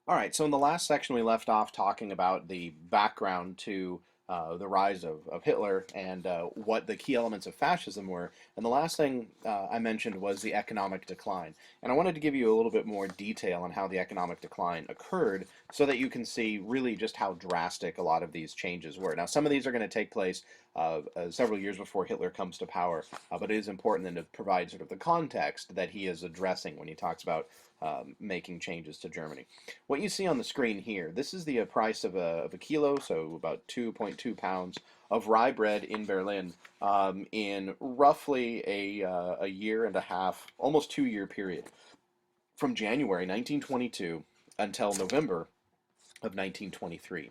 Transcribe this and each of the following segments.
All right, so in the last section, we left off talking about the background to the rise of Hitler and what the key elements of fascism were. And the last thing I mentioned was the economic decline. And I wanted to give you a little bit more detail on how the economic decline occurred so that you can see really just how drastic a lot of these changes were. Now, some of these are going to take place several years before Hitler comes to power, but it is important then to provide sort of the context that he is addressing when he talks about making changes to Germany. What you see on the screen here, this is the price of a kilo, so about 2.2 pounds of rye bread in Berlin in roughly a year and a half, almost 2 year period, from January 1922 until November of 1923.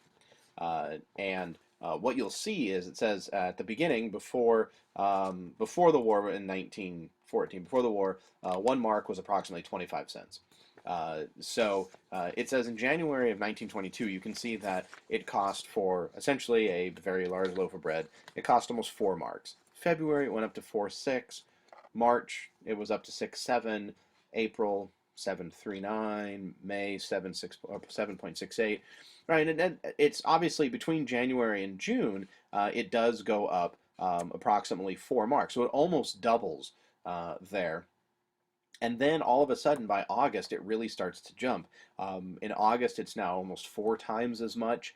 And what you'll see is it says at the beginning, before the war in 1914, before the war, 1 mark was approximately 25 cents. It says in January of 1922, you can see that it cost for essentially a very large loaf of bread, it cost almost 4 marks. February it went up to 4.6. March it was up to 6.7. April 7.39. May 7.68. Right, and it's obviously between January and June, it does go up approximately 4 marks, so it almost doubles there. And then all of a sudden, by August, it really starts to jump. In August, it's now almost 4 times as much.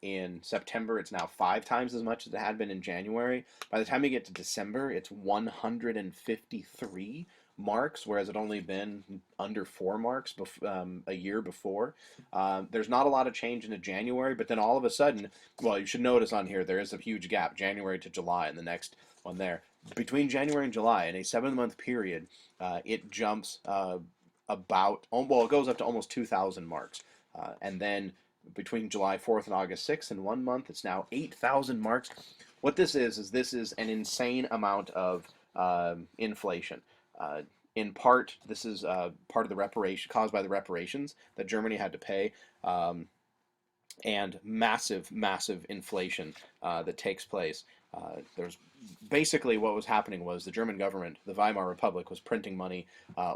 In September, it's now 5 times as much as it had been in January. By the time you get to December, it's 153 marks, whereas it only been under 4 marks a year before. There's not a lot of change into January, but then all of a sudden, well, you should notice on here there is a huge gap, January to July, and the next one there. Between January and July, in a 7 month period, it jumps well, it goes up to almost 2,000 marks. And then between July 4th and August 6th, in 1 month, it's now 8,000 marks. What this is this is an insane amount of inflation. In part, this is part of the reparation caused by the reparations that Germany had to pay. And massive, massive inflation that takes place. There's basically what was happening was the German government, the Weimar Republic, was printing money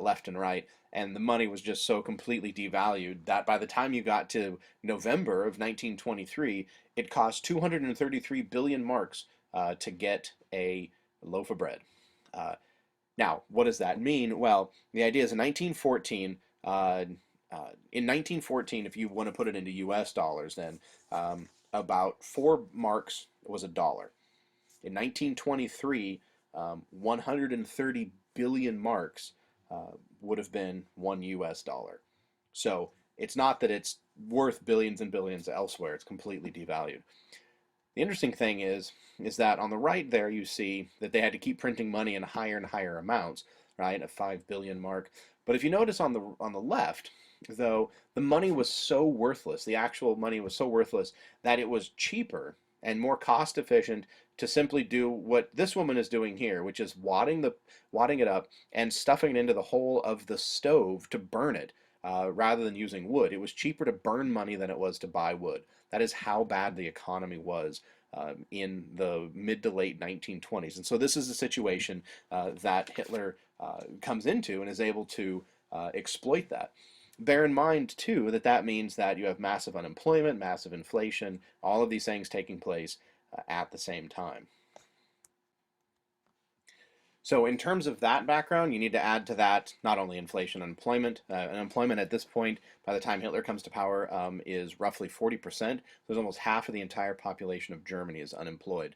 left and right, and the money was just so completely devalued that by the time you got to November of 1923, it cost 233 billion marks to get a loaf of bread. Now, what does that mean? Well, the idea is in 1914, if you want to put it into US dollars, then about 4 marks was a dollar. In 1923, 130 billion marks would have been $1 US. So it's not that it's worth billions and billions elsewhere, it's completely devalued. The interesting thing is that on the right there you see that they had to keep printing money in higher and higher amounts, right? A 5 billion mark. But if you notice on the left, though, the money was so worthless, the actual money was so worthless that it was cheaper and more cost efficient to simply do what this woman is doing here, which is wadding it up and stuffing it into the hole of the stove to burn it, rather than using wood. It was cheaper to burn money than it was to buy wood. That is how bad the economy was in the mid to late 1920s. And so this is a situation that Hitler comes into and is able to exploit that. Bear in mind, too, that that means that you have massive unemployment, massive inflation, all of these things taking place at the same time. So in terms of that background, you need to add to that not only inflation, unemployment. Unemployment at this point, by the time Hitler comes to power, is roughly 40%. There's almost half of the entire population of Germany is unemployed.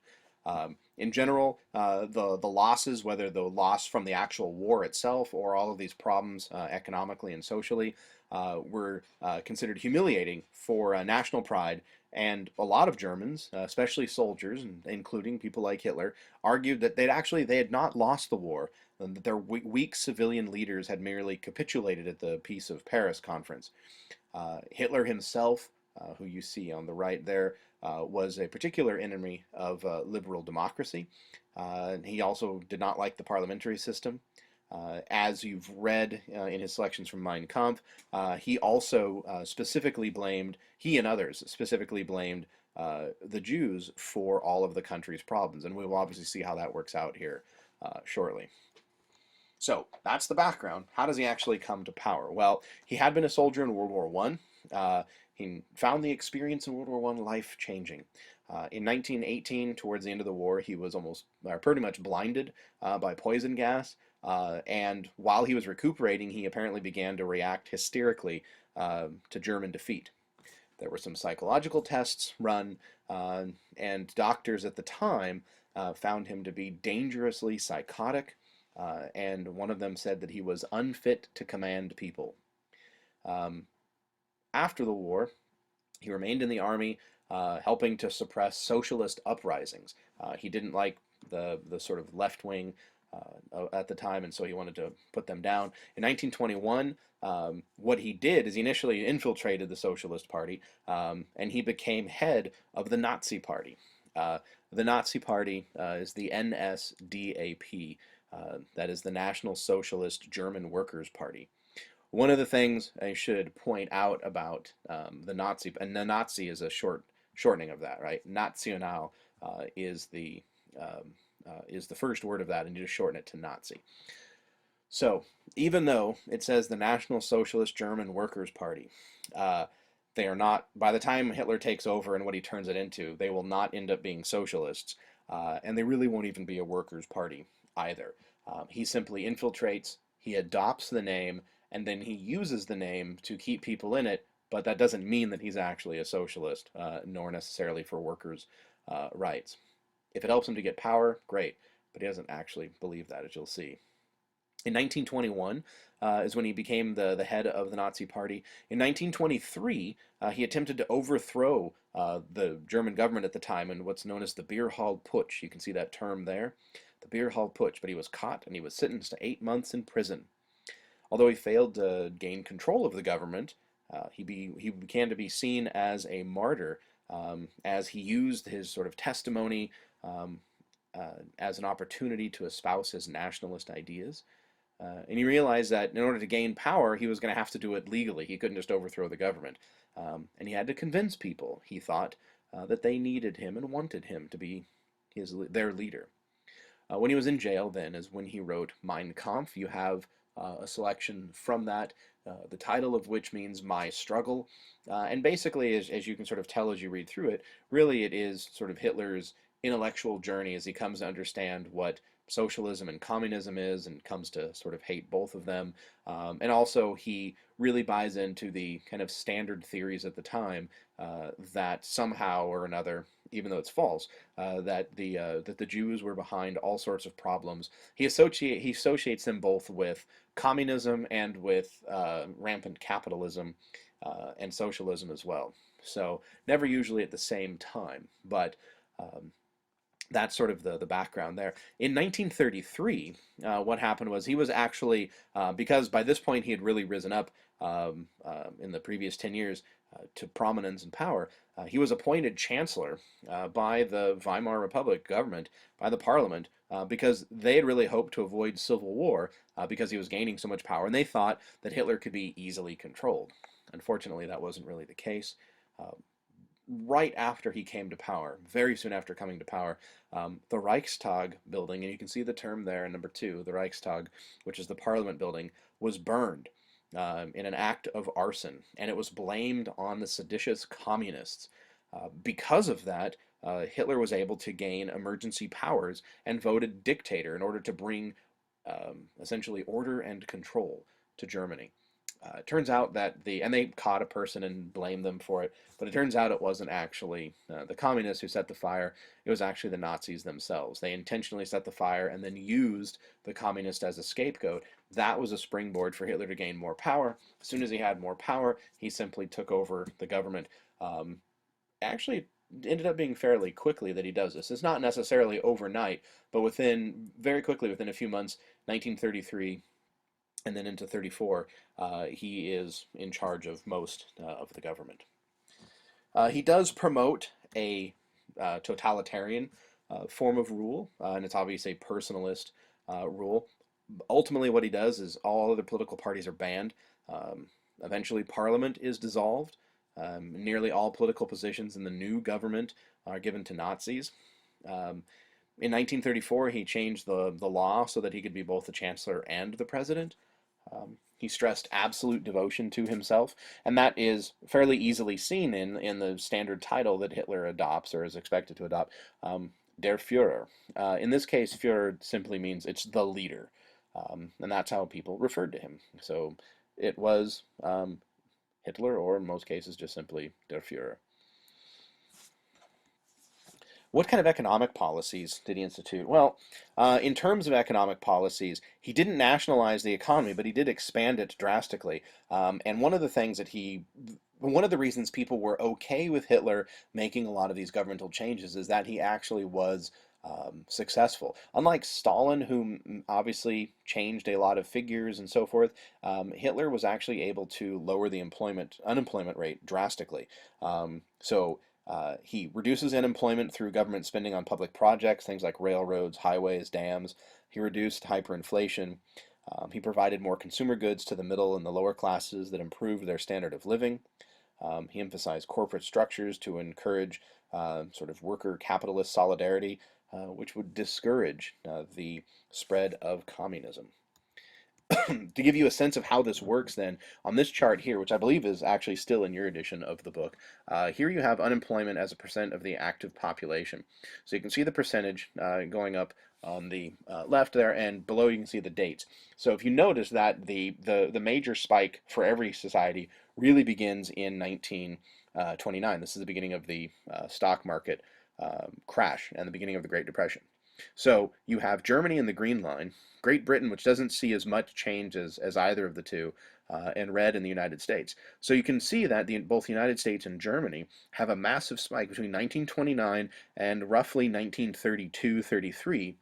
In general, the losses, whether the loss from the actual war itself or all of these problems economically and socially, were considered humiliating for national pride. And a lot of Germans, especially soldiers, including people like Hitler, argued that they had not lost the war, and that their weak civilian leaders had merely capitulated at the Peace of Paris conference. Hitler himself, who you see on the right there, was a particular enemy of liberal democracy. He also did not like the parliamentary system. As you've read in his selections from Mein Kampf, he also he and others specifically blamed the Jews for all of the country's problems. And we will obviously see how that works out here shortly. So that's the background. How does he actually come to power? Well, he had been a soldier in World War One. He found the experience in World War One life changing. In 1918, towards the end of the war, he was almost pretty much blinded by poison gas. And while he was recuperating, he apparently began to react hysterically to German defeat. There were some psychological tests run, and doctors at the time found him to be dangerously psychotic, and one of them said that he was unfit to command people. Um, After the war, he remained in the army, helping to suppress socialist uprisings. He didn't like the sort of left wing at the time, and so he wanted to put them down. In 1921, what he did is he initially infiltrated the Socialist Party, and he became head of the Nazi Party. Uh, the Nazi Party is the NSDAP, that is the National Socialist German Workers' Party. One of the things I should point out about the Nazi, and the Nazi is a shortening of that, right? National is the first word of that, and you just shorten it to Nazi. So even though it says the National Socialist German Workers' Party, they are not. By the time Hitler takes over and what he turns it into, they will not end up being socialists, and they really won't even be a workers' party either. He simply infiltrates, he adopts the name, and then he uses the name to keep people in it, but that doesn't mean that he's actually a socialist, nor necessarily for workers' rights. If it helps him to get power, great, but he doesn't actually believe that, as you'll see. In 1921 is when he became the head of the Nazi Party. In 1923, he attempted to overthrow the German government at the time in what's known as the Beer Hall Putsch. You can see that term there, the Beer Hall Putsch, but he was caught and he was sentenced to 8 months in prison. Although he failed to gain control of the government, he began to be seen as a martyr, as he used his sort of testimony as an opportunity to espouse his nationalist ideas. And he realized that in order to gain power, he was going to have to do it legally. He couldn't just overthrow the government. And he had to convince people, he thought, that they needed him and wanted him to be their leader. When he was in jail, then, is when he wrote Mein Kampf. You have a selection from that, the title of which means My Struggle. And basically, as you can sort of tell as you read through it, really it is sort of Hitler's intellectual journey as he comes to understand what socialism and communism is and comes to sort of hate both of them. And also he really buys into the kind of standard theories at the time that somehow or another, even though it's false, that the Jews were behind all sorts of problems. He associates them both with communism and with rampant capitalism and socialism as well. So never usually at the same time, but that's sort of the background there. In 1933, what happened was he was actually, because by this point he had really risen up in the previous 10 years to prominence and power, he was appointed chancellor by the Weimar Republic government, by the parliament, because they had really hoped to avoid civil war because he was gaining so much power, and they thought that Hitler could be easily controlled. Unfortunately, that wasn't really the case. Right after he came to power, very soon after coming to power, the Reichstag building, and you can see the term there in number 2, the Reichstag, which is the parliament building, was burned in an act of arson, and it was blamed on the seditious communists. Because of that, Hitler was able to gain emergency powers and voted dictator in order to bring essentially order and control to Germany. It turns out that and they caught a person and blamed them for it, but it turns out it wasn't actually the communists who set the fire. It was actually the Nazis themselves. They intentionally set the fire and then used the communists as a scapegoat. That was a springboard for Hitler to gain more power. As soon as he had more power, he simply took over the government. Actually, ended up being fairly quickly that he does this. It's not necessarily overnight, but very quickly, within a few months, 1933, and then into 34, he is in charge of most of the government. He does promote a totalitarian form of rule, and it's obviously a personalist rule. Ultimately, what he does is all other political parties are banned. Eventually, Parliament is dissolved. Nearly all political positions in the new government are given to Nazis. In 1934, he changed the law so that he could be both the chancellor and the president. He stressed absolute devotion to himself, and that is fairly easily seen in the standard title that Hitler adopts or is expected to adopt, Der Führer. In this case, Führer simply means it's the leader, and that's how people referred to him. So it was Hitler, or in most cases, just simply Der Führer. What kind of economic policies did he institute? Well, in terms of economic policies, he didn't nationalize the economy, but he did expand it drastically. And one of the reasons people were okay with Hitler making a lot of these governmental changes is that he actually was successful. Unlike Stalin, who obviously changed a lot of figures and so forth, Hitler was actually able to lower the unemployment rate drastically. He reduces unemployment through government spending on public projects, things like railroads, highways, dams. He reduced hyperinflation. He provided more consumer goods to the middle and the lower classes that improved their standard of living. He emphasized corporate structures to encourage sort of worker capitalist solidarity, which would discourage the spread of communism. To give you a sense of how this works, then, on this chart here, which I believe is actually still in your edition of the book, here you have unemployment as a percent of the active population. So you can see the percentage going up on the left there, and below you can see the dates. So if you notice that the major spike for every society really begins in 1929. This is the beginning of the stock market crash and the beginning of the Great Depression. So you have Germany in the green line, Great Britain, which doesn't see as much change as either of the two, and red in the United States. So you can see that both the United States and Germany have a massive spike between 1929 and roughly 1932-33,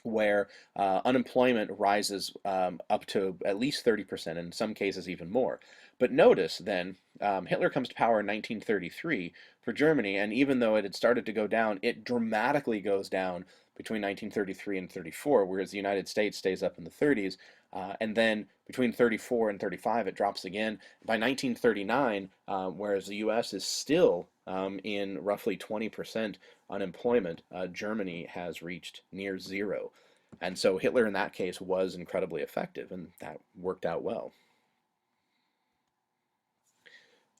where unemployment rises up to at least 30%, in some cases even more. But notice then, Hitler comes to power in 1933 for Germany, and even though it had started to go down, it dramatically goes down between 1933 and 34, whereas the United States stays up in the 30s. And then between 34 and 35, it drops again. By 1939, whereas the U.S. is still in roughly 20% unemployment, Germany has reached near zero. And so Hitler, in that case, was incredibly effective, and that worked out well.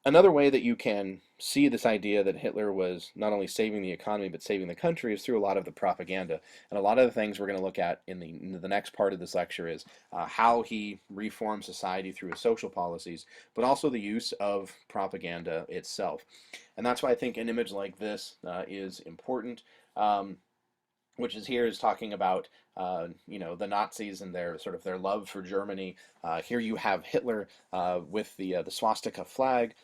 Another way that you can see this idea that Hitler was not only saving the economy but saving the country is through a lot of the propaganda. And a lot of the things we're going to look at in the next part of this lecture is how he reformed society through his social policies, but also the use of propaganda itself. And that's why I think an image like this is important. Which is here is talking about the Nazis and their sort of their love for Germany. Here you have Hitler with the swastika flag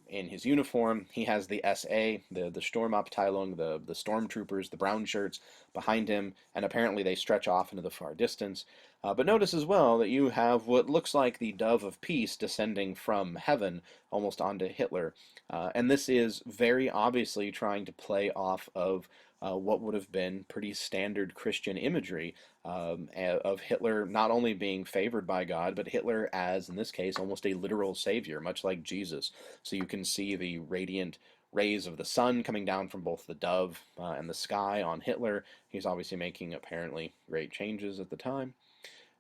in his uniform. He has the SA, the Sturmabteilung, the stormtroopers, the brown shirts behind him, and apparently they stretch off into the far distance. But notice as well that you have what looks like the dove of peace descending from heaven almost onto Hitler. And this is very obviously trying to play off of what would have been pretty standard Christian imagery of Hitler not only being favored by God, but Hitler as, in this case, almost a literal savior, much like Jesus. So you can see the radiant rays of the sun coming down from both the dove and the sky on Hitler. He's obviously making apparently great changes at the time.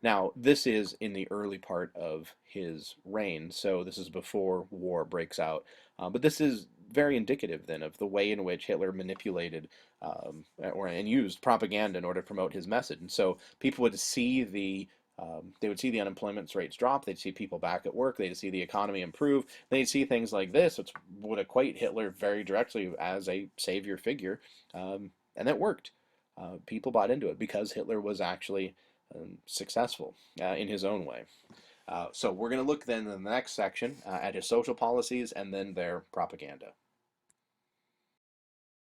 Now, this is in the early part of his reign, so this is before war breaks out. But this is very indicative then of the way in which Hitler manipulated and used propaganda in order to promote his message. And so people would see they would see the unemployment rates drop. They'd see people back at work. They'd see the economy improve. They'd see things like this, which would equate Hitler very directly as a savior figure, and that worked. People bought into it because Hitler was actually successful in his own way. So we're going to look then in the next section at his social policies and then their propaganda.